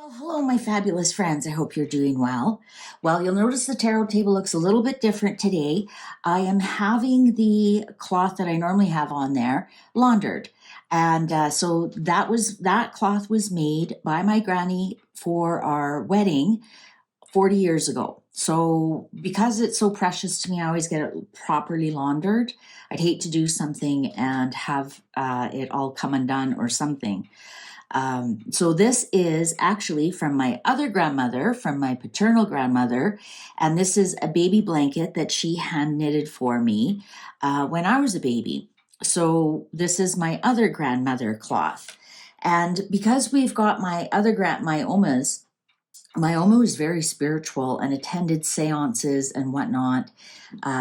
Well, hello, my fabulous friends. I hope you're doing well. Well, you'll notice the tarot table looks a little bit different today. I am having the cloth that I normally have on there laundered. And so that cloth was made by my granny for our wedding 40 years ago. So because it's so precious to me, I always get it properly laundered. I'd hate to do something and have it all come undone or something. So this is actually from my other grandmother, from my paternal grandmother, and this is a baby blanket that she hand knitted for me when I was a baby. So this is my other grandmother cloth. And because we've got my omas, my Oma was very spiritual and attended seances and whatnot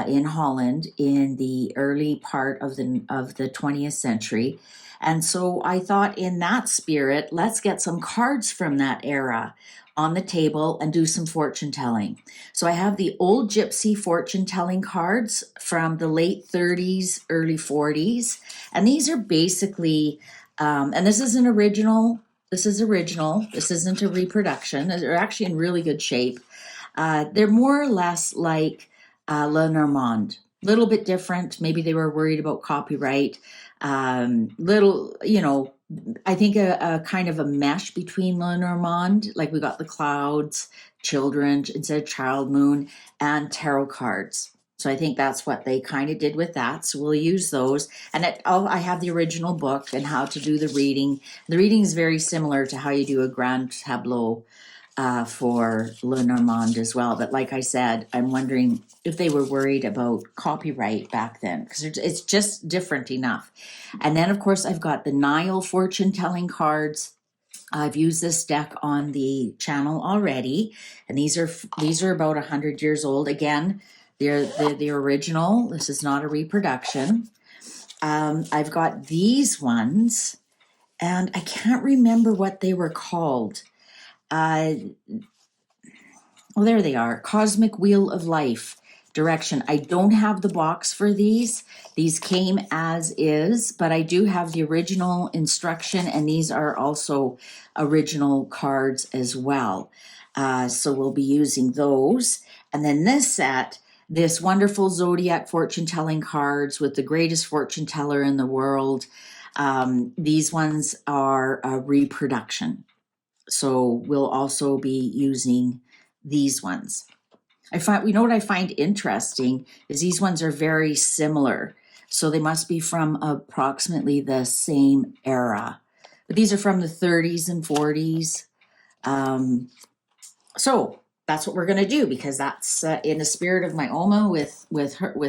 in Holland in the early part of the 20th century. And so I thought, in that spirit, let's get some cards from that era on the table and do some fortune telling. So I have the old gypsy fortune telling cards from the late 30s, early 40s. And these are basically, and this is an original. This is original. This isn't a reproduction. They're actually in really good shape. They're more or less like Lenormand. A little bit different. Maybe they were worried about copyright. I think a kind of a mesh between Lenormand, like we got the clouds, children instead of child moon, and tarot cards. So I think that's what they kind of did with that. So we'll use those. And I have the original book and how to do the reading. The reading is very similar to how you do a grand tableau for Lenormand as well. But like I said, I'm wondering if they were worried about copyright back then, because it's just different enough. And then, of course, I've got the Nile fortune telling cards. I've used this deck on the channel already, and these are about 100 years old. Again, they're the original. This is not a reproduction. I've got these ones, and I can't remember what they were called. Well, there they are. Cosmic Wheel of Life direction. I don't have the box for these. These came as is, but I do have the original instruction, and these are also original cards as well. So we'll be using those. And then this set, this wonderful zodiac fortune telling cards with the greatest fortune teller in the world. These ones are a reproduction. So we'll also be using these ones. What I find interesting is these ones are very similar. So they must be from approximately the same era. But these are from the 30s and 40s. So that's what we're going to do, because that's in the spirit of my Oma with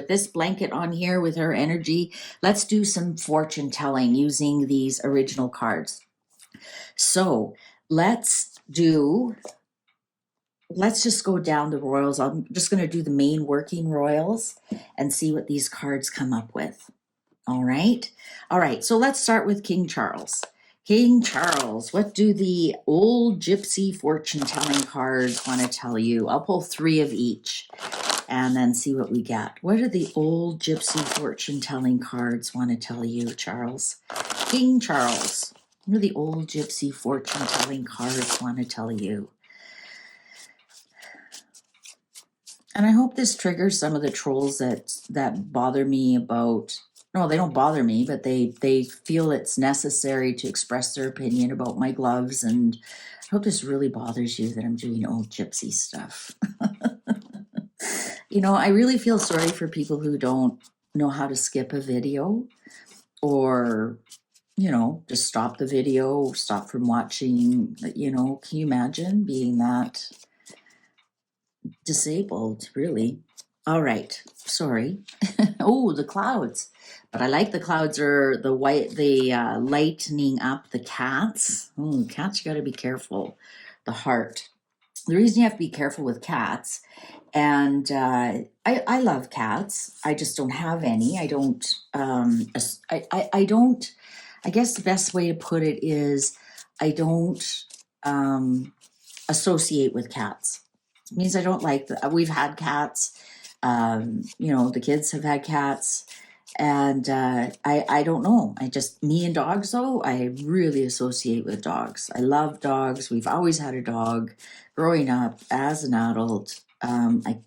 this blanket on here with her energy. Let's do some fortune telling using these original cards. So let's just go down the royals. I'm just going to do the main working royals and see what these cards come up with. All right. So let's start with King Charles. King Charles, what do the old gypsy fortune telling cards want to tell you? I'll pull 3 of each and then see what we get. What do the old gypsy fortune telling cards want to tell you, Charles? King Charles, what do the old gypsy fortune telling cards want to tell you? And I hope this triggers some of the trolls that bother me about. No, they don't bother me, but they feel it's necessary to express their opinion about my gloves. And I hope this really bothers you that I'm doing old gypsy stuff. I really feel sorry for people who don't know how to skip a video, or, just stop the video, stop from watching. Can you imagine being that disabled, really? All right, sorry. Oh, the clouds. But I like the clouds are the white, lightening up the cats. Oh, cats, you got to be careful. The heart. The reason you have to be careful with cats, and I love cats. I just don't have any. I don't, I don't, I guess the best way to put it is I don't associate with cats. It means I don't like we've had cats. The kids have had cats, And I don't know. Me and dogs, though, I really associate with dogs. I love dogs. We've always had a dog growing up as an adult. I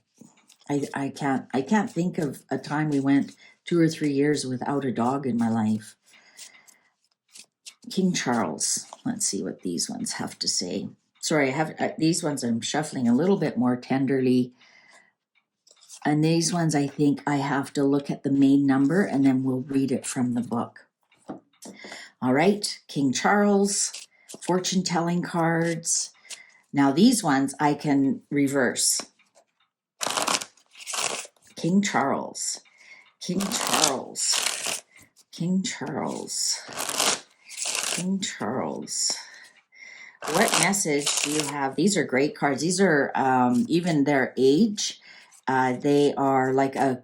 can't think of a time we went 2 or 3 years without a dog in my life. King Charles. Let's see what these ones have to say. Sorry, I have these ones I'm shuffling a little bit more tenderly. And these ones, I think I have to look at the main number and then we'll read it from the book. All right, King Charles, fortune telling cards. Now these ones I can reverse. King Charles, King Charles, King Charles, King Charles. What message do you have? These are great cards. These are even their age. They are like a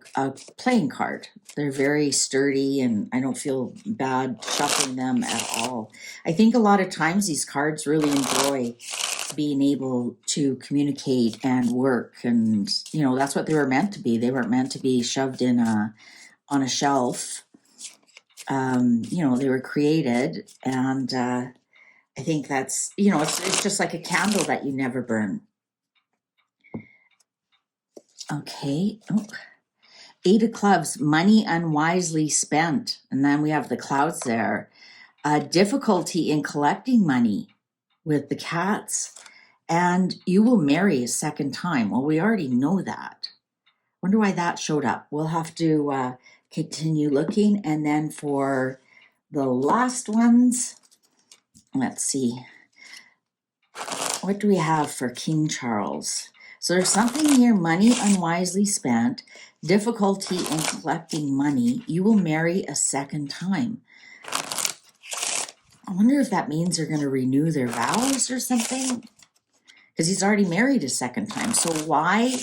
playing card. They're very sturdy and I don't feel bad shuffling them at all. I think a lot of times these cards really enjoy being able to communicate and work, and you know that's what they were meant to be. They weren't meant to be shoved in on a shelf. You know, they were created, and I think that's, you know, it's just like a candle that you never burn. Okay. Oh. 8 of clubs, money unwisely spent. And then we have the clouds there. Difficulty in collecting money with the cats. And you will marry a second time. Well, we already know that. Wonder why that showed up. We'll have to continue looking. And then for the last ones, let's see. What do we have for King Charles? So there's something here, money unwisely spent, difficulty in collecting money, you will marry a second time. I wonder if that means they're going to renew their vows or something, because he's already married a second time. So why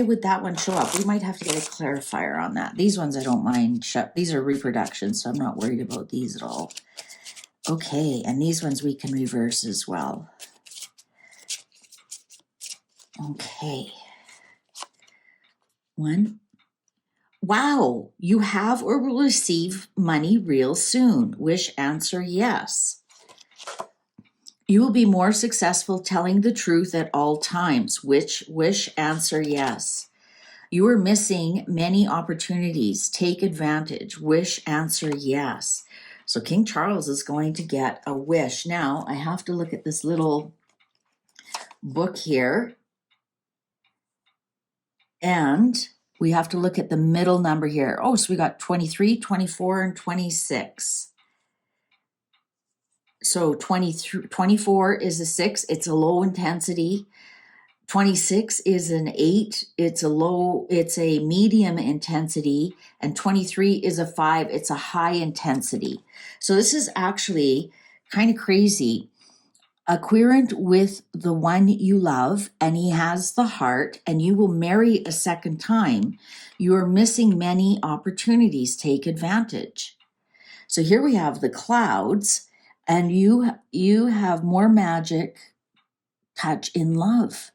would that one show up? We might have to get a clarifier on that. These ones I don't mind. These are reproductions, so I'm not worried about these at all. Okay, and these ones we can reverse as well. Okay. 1. Wow, you have or will receive money real soon. Wish answer yes. You will be more successful telling the truth at all times. Which wish answer yes. You are missing many opportunities. Take advantage. Wish answer yes. So King Charles is going to get a wish. Now I have to look at this little book here. And we have to look at the middle number here. Oh, so we got 23, 24, and 26. So 24 is a 6. It's a low intensity. 26 is an 8. It's a medium intensity. And 23 is a 5. It's a high intensity. So this is actually kind of crazy. Acquainted with the one you love, and he has the heart, and you will marry a second time. You are missing many opportunities. Take advantage. So here we have the clouds, and you have more magic touch in love.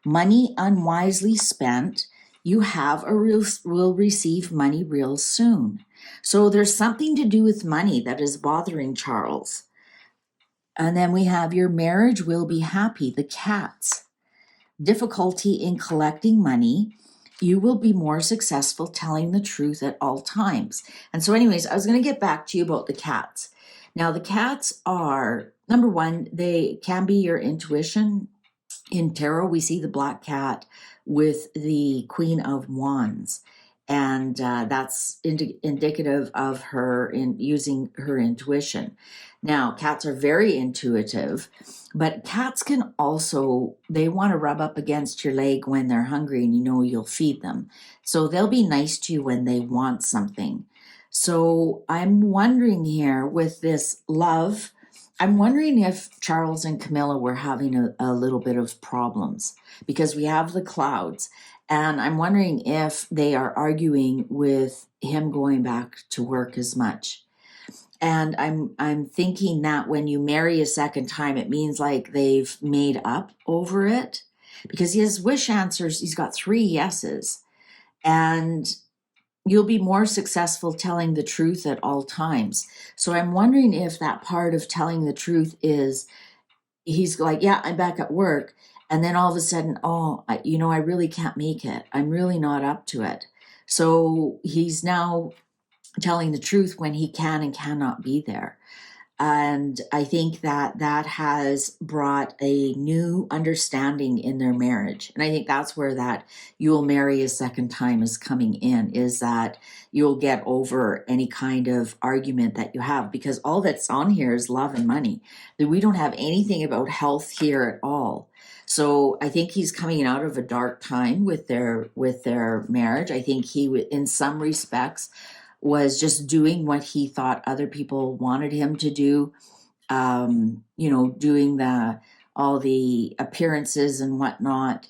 Money unwisely spent. You will receive money real soon. So there's something to do with money that is bothering Charles. And then we have your marriage will be happy, the cats. Difficulty in collecting money. You will be more successful telling the truth at all times. And so anyways, I was going to get back to you about the cats. Now the cats are, number one, they can be your intuition. In tarot, we see the black cat with the Queen of Wands. And that's indicative of her in using her intuition. Now, cats are very intuitive, but cats can also, they want to rub up against your leg when they're hungry and you know you'll feed them. So they'll be nice to you when they want something. So I'm wondering here with this love, I'm wondering if Charles and Camila were having a little bit of problems because we have the clouds. And I'm wondering if they are arguing with him going back to work as much. And I'm thinking that when you marry a second time, it means like they've made up over it. Because he has wish answers, he's got 3 yeses. And you'll be more successful telling the truth at all times. So I'm wondering if that part of telling the truth is he's like, yeah, I'm back at work. And then all of a sudden, oh, I really can't make it. I'm really not up to it. So he's now telling the truth when he can and cannot be there. And I think that has brought a new understanding in their marriage. And I think that's where that you'll marry a second time is coming in, is that you'll get over any kind of argument that you have, because all that's on here is love and money. We don't have anything about health here at all. So I think he's coming out of a dark time with their marriage. I think he, in some respects, was just doing what he thought other people wanted him to do, doing all the appearances and whatnot,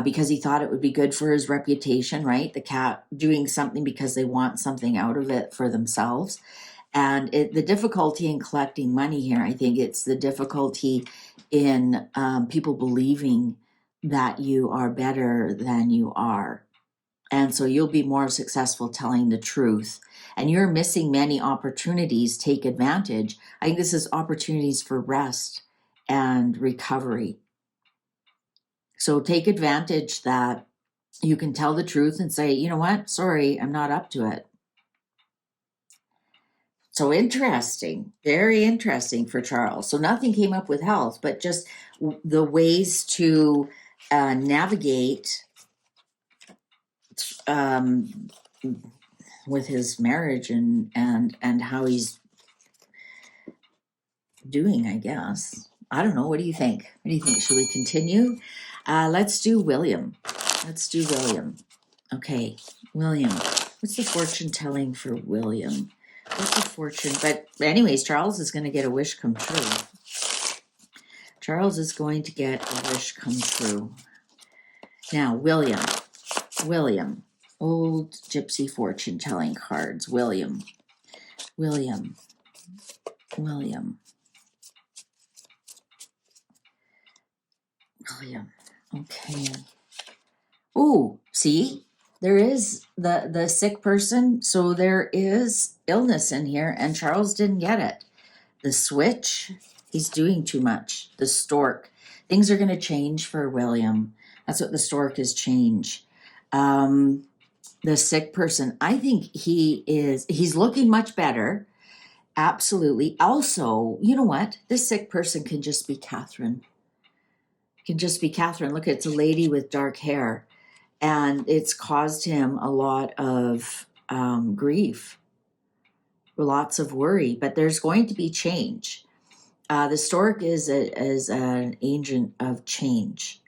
because he thought it would be good for his reputation, right? The cat doing something because they want something out of it for themselves. And the difficulty in collecting money here, I think it's the difficulty in people believing that you are better than you are. And so you'll be more successful telling the truth. And you're missing many opportunities. Take advantage. I think this is opportunities for rest and recovery. So take advantage that you can tell the truth and say, you know what? Sorry, I'm not up to it. So interesting, very interesting for Charles. So nothing came up with health, but just the ways to navigate with his marriage and how he's doing, I guess. I don't know. What do you think? What do you think? Should we continue? Let's do William. Okay, William. What's the fortune telling for William? What's the fortune? But anyways, Charles is going to get a wish come true. Charles is going to get a wish come true. Now, William. Old gypsy fortune telling cards. William. Okay. Oh, see, there is the sick person. So there is illness in here, and Charles didn't get it. The switch, he's doing too much. The stork, things are going to change for William. That's what the stork is, change. The sick person, I think he's looking much better. Absolutely. Also, you know what? This sick person can just be Catherine. Look, it's a lady with dark hair, and it's caused him a lot of grief, lots of worry, but there's going to be change. The stork is an agent of change.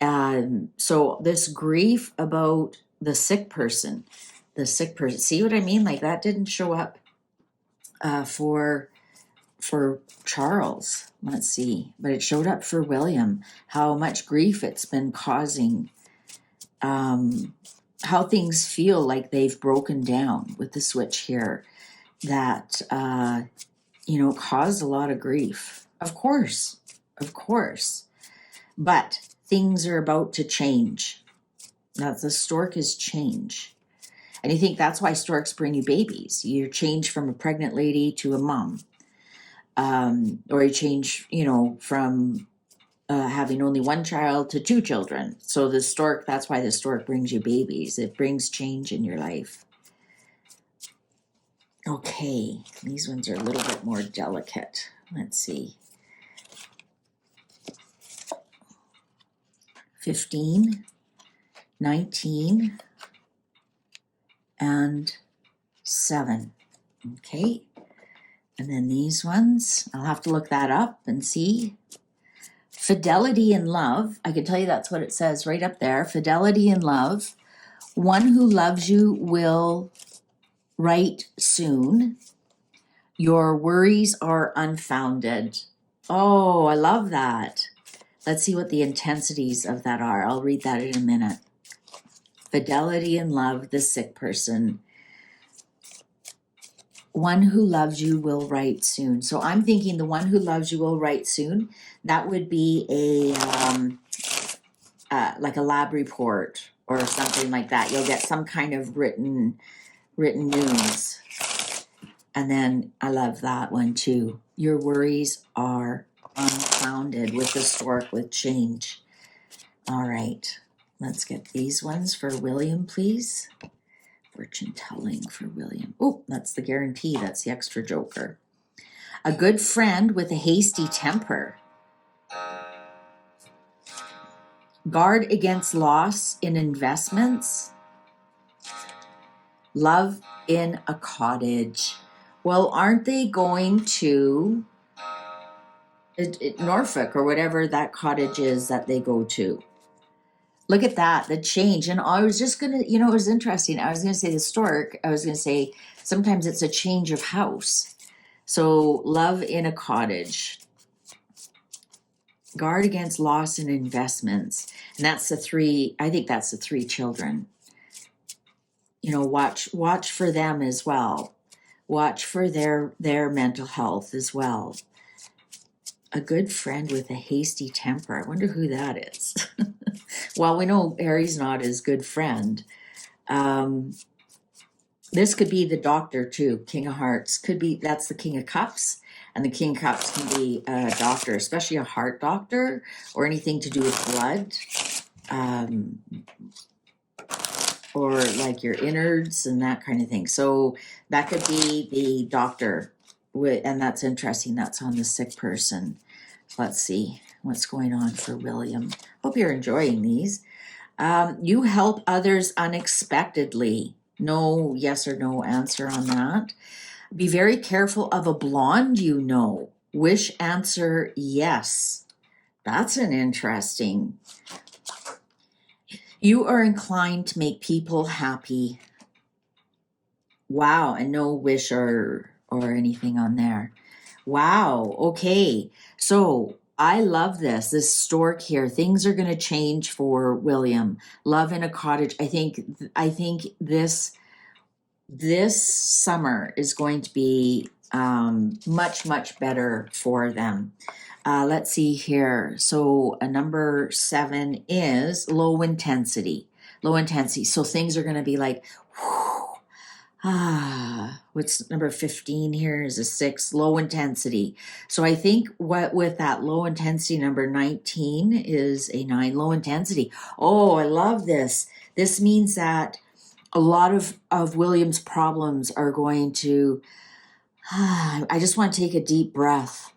So this grief about the sick person, see what I mean? Like that didn't show up for Charles. Let's see, but it showed up for William, how much grief it's been causing, how things feel like they've broken down with the switch here, that, caused a lot of grief. Of course, but things are about to change. That's the stork is change. And you think that's why storks bring you babies. You change from a pregnant lady to a mom. Or you change, from having only one child to two children. So the stork, that's why the stork brings you babies. It brings change in your life. Okay, these ones are a little bit more delicate. Let's see. 15, 19, and 7. Okay. And then these ones, I'll have to look that up and see. Fidelity and love. I can tell you that's what it says right up there. Fidelity and love. One who loves you will write soon. Your worries are unfounded. Oh, I love that. Let's see what the intensities of that are. I'll read that in a minute. Fidelity and love, the sick person. One who loves you will write soon. So I'm thinking the one who loves you will write soon. That would be like a lab report or something like that. You'll get some kind of written news. And then I love that one too. Your worries are unfounded with the stork with change. All right, let's get these ones for William, please. Fortune telling for William. Oh, that's the guarantee. That's the extra joker. A good friend with a hasty temper. Guard against loss in investments. Love in a cottage. Well, aren't they going to Norfolk or whatever that cottage is that they go to? Look at that, the change. And I was just gonna, it was interesting. I was gonna say the stork. I was gonna say sometimes it's a change of house. So love in a cottage. Guard against loss in investments. And that's the three, I think that's the three children. Watch for them as well. Watch for their mental health as well. A good friend with a hasty temper. I wonder who that is. Well, we know Harry's not his good friend. This could be the doctor too. King of Hearts could be, that's the King of Cups. And the King of Cups can be a doctor, especially a heart doctor or anything to do with blood. Or like your innards and that kind of thing. So that could be the doctor. And that's interesting. That's on the sick person. Let's see what's going on for William. Hope you're enjoying these. You help others unexpectedly. No yes or no answer on that. Be very careful of a blonde you know. Wish answer yes. That's an interesting. You are inclined to make people happy. Wow, and no wish or anything on there. Wow, okay. So I love this stork here. Things are going to change for William. Love in a cottage. I think this summer is going to be much, much better for them. Let's see here. So number 7 is low intensity. Low intensity. So things are going to be like, what's number 15 here is a 6, low intensity. So I think what with that low intensity, number 19 is a 9, low intensity. Oh, I love this. This means that a lot of William's problems are going to, I just want to take a deep breath.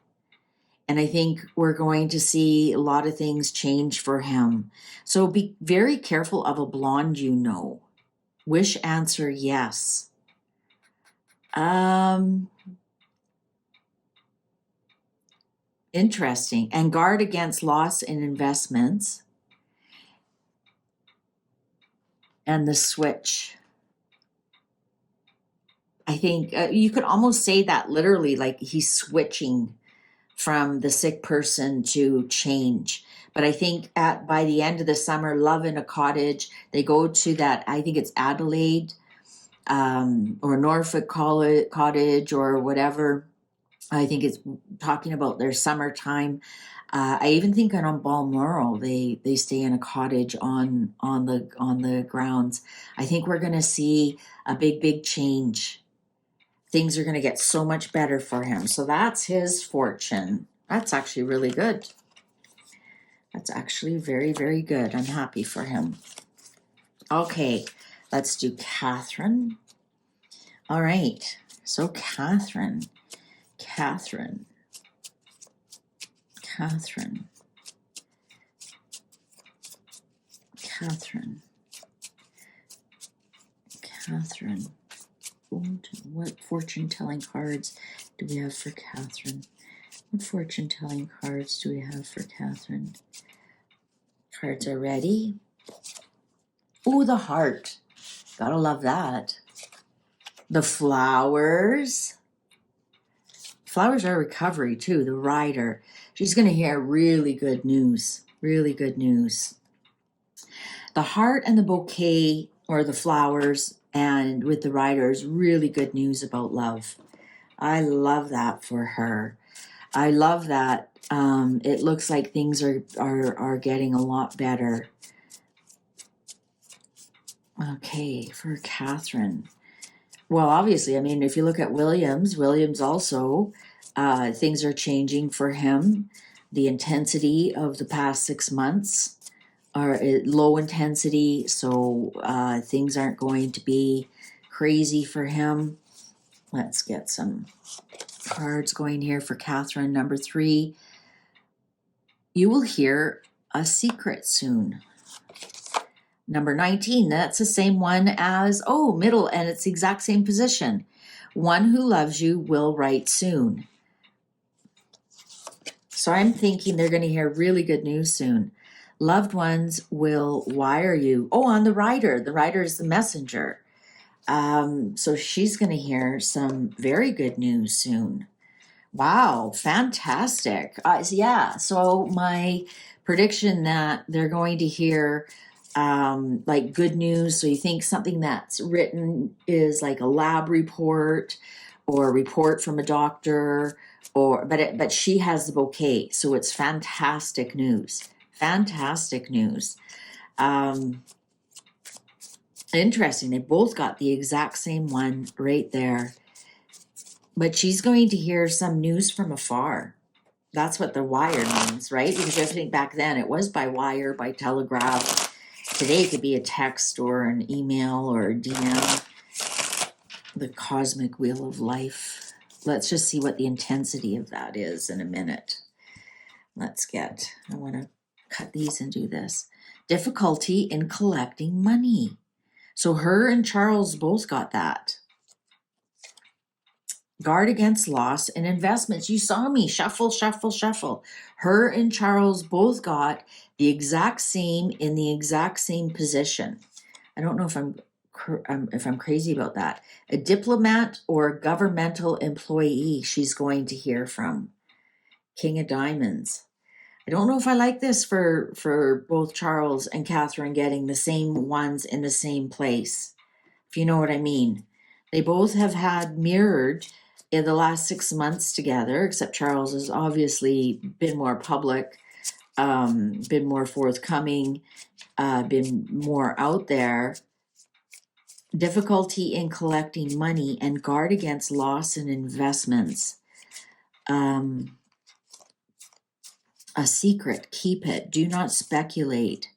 And I think we're going to see a lot of things change for him. So be very careful of a blonde you know. Wish answer yes. Interesting. And guard against loss in investments. And the switch. I think you could almost say that literally, like he's switching from the sick person to change. But I think by the end of the summer, love in a cottage, they go to that, I think it's Adelaide or Norfolk Cottage or whatever. I think it's talking about their summertime. I even think on Balmoral they stay in a cottage on the grounds. I think we're going to see a big change. Things are going to get so much better for him. So that's his fortune. That's actually really good. That's actually very, very good. I'm happy for him. Okay, let's do Catherine. All right, so Catherine. What fortune-telling cards do we have for Catherine? What fortune-telling cards do we have for Catherine? Cards are ready. Oh, the heart. Gotta love that. The flowers. Flowers are recovery too. The rider. She's going to hear really good news. Really good news. The heart and the bouquet, or the flowers, and with the riders, really good news about love. I love that for her. I love that. It looks like things are getting a lot better. Okay, for Catherine. Well, obviously, I mean, if you look at Williams also, things are changing for him. The intensity of the past 6 months are low intensity, so things aren't going to be crazy for him. Let's get some cards going here for Catherine. Number 3, you will hear a secret soon. Number 19, that's the same one as, middle, and it's the exact same position. One who loves you will write soon. So I'm thinking they're going to hear really good news soon. Loved ones will wire you. On the rider. The rider is the messenger. So she's going to hear some very good news soon. Wow, fantastic. So my prediction that they're going to hear like good news. So you think something that's written is like a lab report or a report from a doctor, but she has the bouquet, so it's fantastic news. Fantastic news. Interesting. They both got the exact same one right there. But she's going to hear some news from afar. That's what the wire means, right? Because I think back then it was by wire, by telegraph. Today it could be a text or an email or a DM. The cosmic wheel of life. Let's just see what the intensity of that is in a minute. I want to cut these and do this. Difficulty in collecting money. So her and Charles both got that. Guard against loss and investments. You saw me shuffle, shuffle, shuffle. Her and Charles both got the exact same in the exact same position. I don't know if I'm crazy about that. A diplomat or a governmental employee she's going to hear from. King of Diamonds. I don't know if I like this for both Charles and Catherine getting the same ones in the same place, if you know what I mean. They both have had mirrored in the last 6 months together, except Charles has obviously been more public, been more forthcoming, been more out there. Difficulty in collecting money and guard against loss in investments. A secret, keep it. Do not speculate.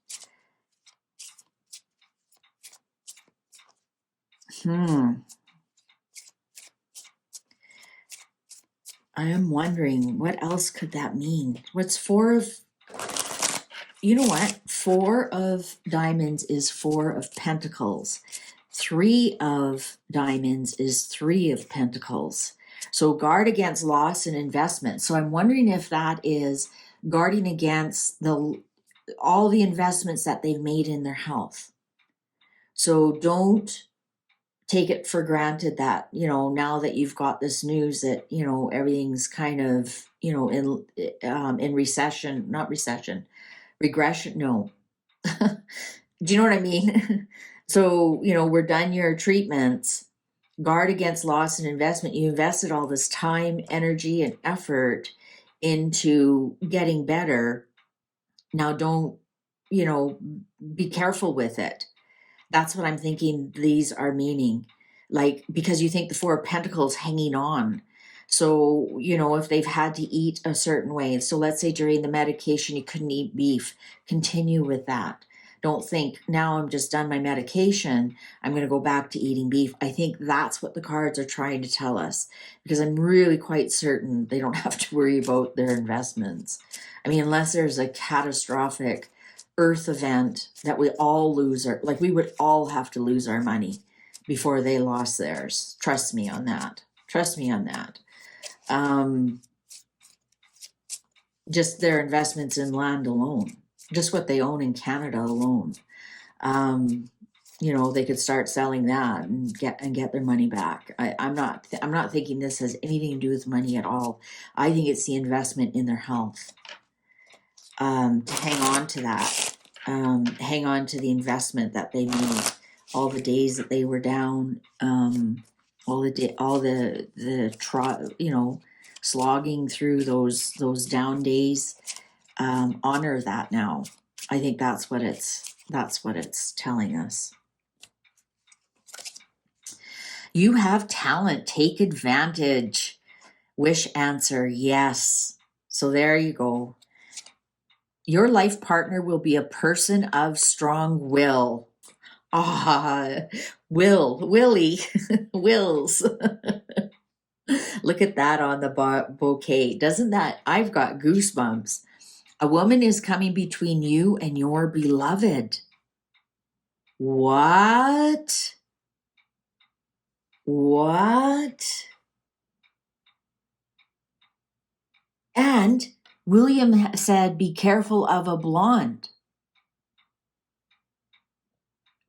I am wondering, what else could that mean? What's 4 of... You know what? 4 of diamonds is 4 of pentacles. 3 of diamonds is 3 of pentacles. So guard against loss and investment. So I'm wondering if that is guarding against all the investments that they've made in their health. So don't take it for granted that, now that you've got this news that, everything's kind of, in regression, no. Do you know what I mean? So, we're done your treatments. Guard against loss and investment. You invested all this time, energy, and effort into getting better. Now don't, be careful with it. That's what I'm thinking these are meaning. Like, because you think the 4 of Pentacles hanging on. So, if they've had to eat a certain way. So let's say during the medication you couldn't eat beef. Continue with that. Don't think, now I'm just done my medication, I'm going to go back to eating beef. I think that's what the cards are trying to tell us. Because I'm really quite certain they don't have to worry about their investments. I mean, unless there's a catastrophic earth event that we all lose we would all have to lose our money before they lost theirs. Trust me on that. Just their investments in land alone, just what they own in Canada alone. They could start selling that and get their money back. I'm not thinking this has anything to do with money at all. I think it's the investment in their health. To hang on to that. Hang on to the investment that they made, all the days that they were down, slogging through those down days. Honor that now. I think that's what it's telling us. You have talent. Take advantage. Wish answer, yes. So there you go. Your life partner will be a person of strong will. Ah, Willie, wills. Look at that on the bouquet. Doesn't that, I've got goosebumps. A woman is coming between you and your beloved. What? What? And William said, be careful of a blonde.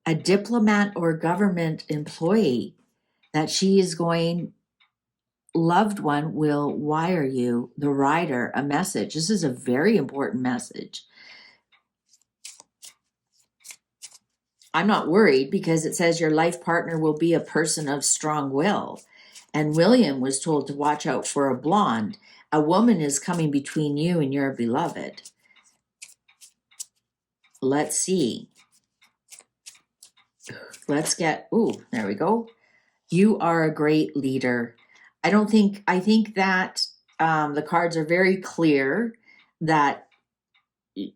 A diplomat or government employee that she is going, loved one will wire you, the writer, a message. This is a very important message. I'm not worried because it says your life partner will be a person of strong will. And William was told to watch out for a blonde. A woman is coming between you and your beloved. Let's see. Let's get, there we go. You are a great leader. I think that the cards are very clear that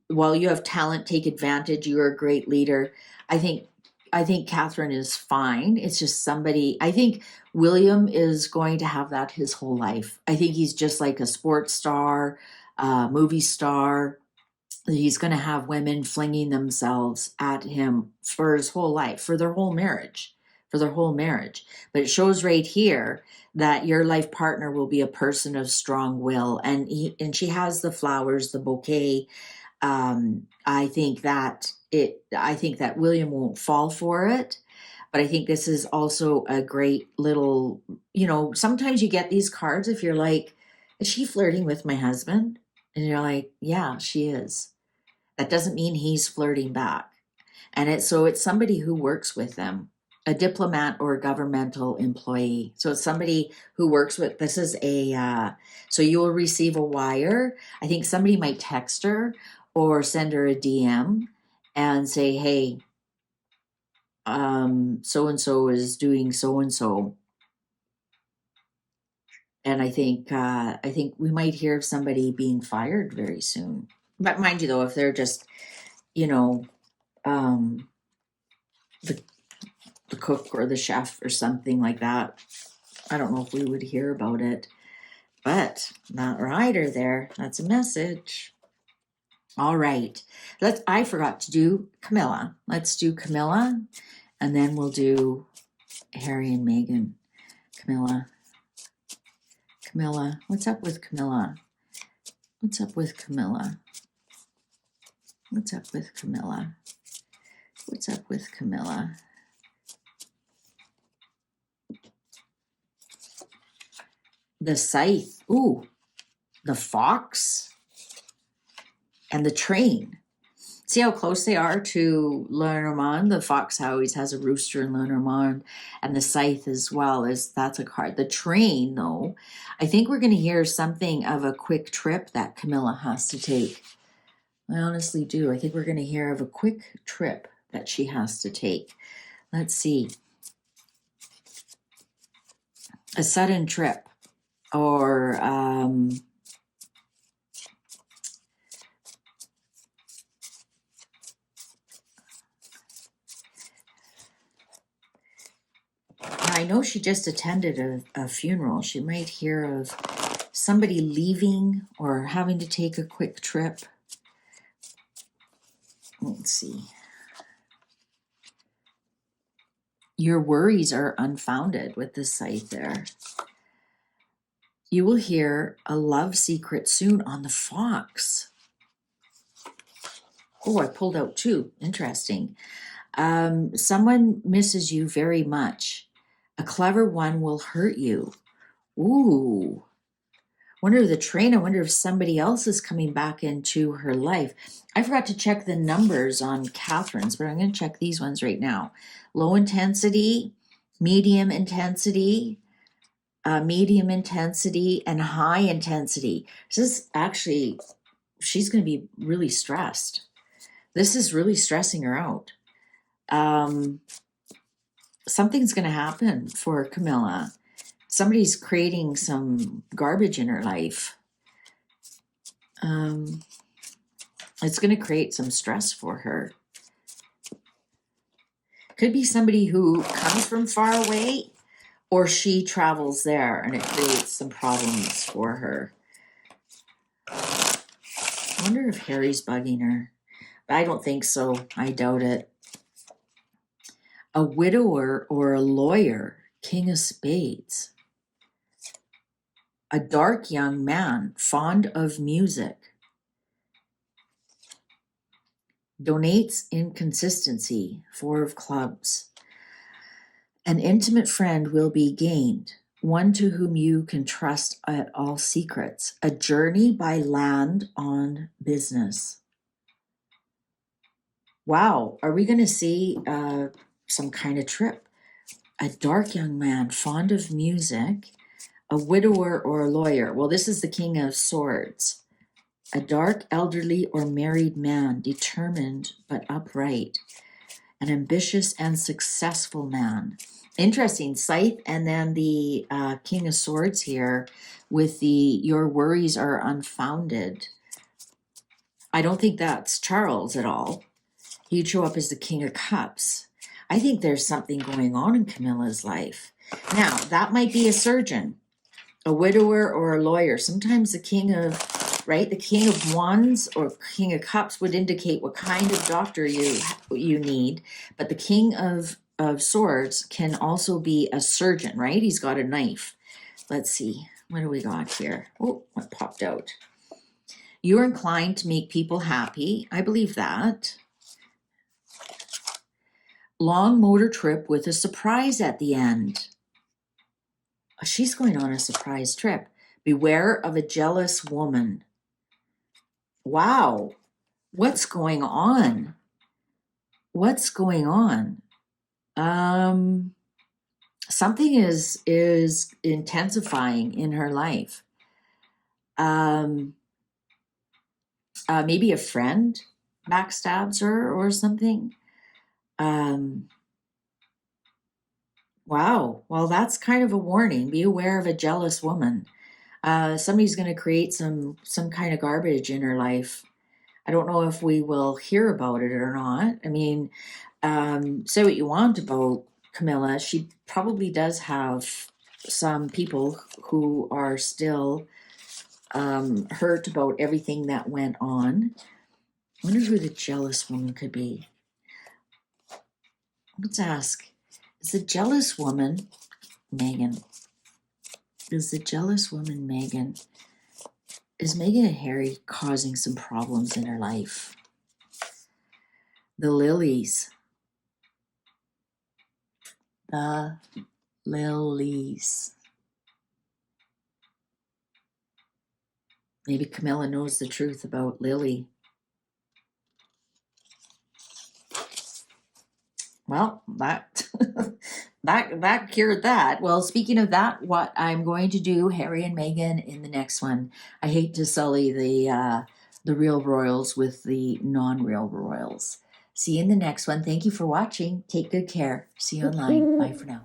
while you have talent, take advantage. You're a great leader. I think Catherine is fine. It's just somebody, I think William is going to have that his whole life. I think he's just like a sports star, movie star. He's going to have women flinging themselves at him for his whole life, for their whole marriage. But it shows right here that your life partner will be a person of strong will. And she has the flowers, the bouquet. I think that William won't fall for it, but I think this is also a great little, sometimes you get these cards if you're like, is she flirting with my husband? And you're like, yeah, she is. That doesn't mean he's flirting back. And it's somebody who works with them, a diplomat or a governmental employee. So it's somebody who works with, this is so you will receive a wire. I think somebody might text her or send her a DM and say, hey, so-and-so is doing so-and-so. And I think we might hear of somebody being fired very soon. But mind you, though, if they're just, the cook or the chef or something like that, I don't know if we would hear about it. But that rider there, that's a message. All right. I forgot to do Camila. Let's do Camila, and then we'll do Harry and Meghan. Camila, what's up with Camila? What's up with Camila? What's up with Camila? What's up with Camila? The scythe. Ooh, the fox and the train. See how close they are to Lenormand? The fox always has a rooster in Lenormand, and the scythe as well. That's a card. The train, though, I think we're going to hear something of a quick trip that Camila has to take. I honestly do. I think we're going to hear of a quick trip that she has to take. Let's see. A sudden trip, or I know she just attended a funeral. She might hear of somebody leaving or having to take a quick trip. Let's see. Your worries are unfounded with the scythe there. You will hear a love secret soon on the fox. Oh, I pulled out two. Interesting. Someone misses you very much. A clever one will hurt you. Ooh. Wonder the train. I wonder if somebody else is coming back into her life. I forgot to check the numbers on Catherine's, but I'm going to check these ones right now. Low intensity, medium intensity, and high intensity. This is actually, she's going to be really stressed. This is really stressing her out. something's going to happen for Camila. Somebody's creating some garbage in her life. It's going to create some stress for her. Could be somebody who comes from far away, or she travels there and it creates some problems for her. I wonder if Harry's bugging her. I don't think so. I doubt it. A widower or a lawyer, King of Spades. A dark young man, fond of music. Donates inconsistency, Four of Clubs. An intimate friend will be gained, one to whom you can trust at all secrets. A journey by land on business. Wow, are we going to see some kind of trip? A dark young man, fond of music. A widower or a lawyer. Well, this is the King of Swords. A dark, elderly, or married man, determined but upright. An ambitious and successful man. Interesting, Scythe, and then the King of Swords here with the your worries are unfounded. I don't think that's Charles at all. He'd show up as the King of Cups. I think there's something going on in Camilla's life. Now, that might be a surgeon, a widower, or a lawyer. Sometimes the King of, right, the King of Wands or King of Cups would indicate what kind of doctor you need. But the King of Swords can also be a surgeon, right? He's got a knife. Let's see. What do we got here? Oh, what popped out? You're inclined to make people happy. I believe that. Long motor trip with a surprise at the end. She's going on a surprise trip. Beware of a jealous woman. Wow. What's going on? What's going on? Something is intensifying in her life. Maybe a friend backstabs her or something. Wow. Well, that's kind of a warning. Be aware of a jealous woman. Somebody's going to create some kind of garbage in her life. I don't know if we will hear about it or not. I mean, say what you want about Camila. She probably does have some people who are still hurt about everything that went on. I wonder who the jealous woman could be. Let's ask. Is the jealous woman Megan? Is the jealous woman Megan? Is Megan and Harry causing some problems in her life? The lilies. The lilies. Maybe Camilla knows the truth about Lily. Well, that that cured that. Well, speaking of that, what I'm going to do, Harry and Meghan, in the next one. I hate to sully the real royals with the non-real royals. See you in the next one. Thank you for watching. Take good care. See you online. Bye for now.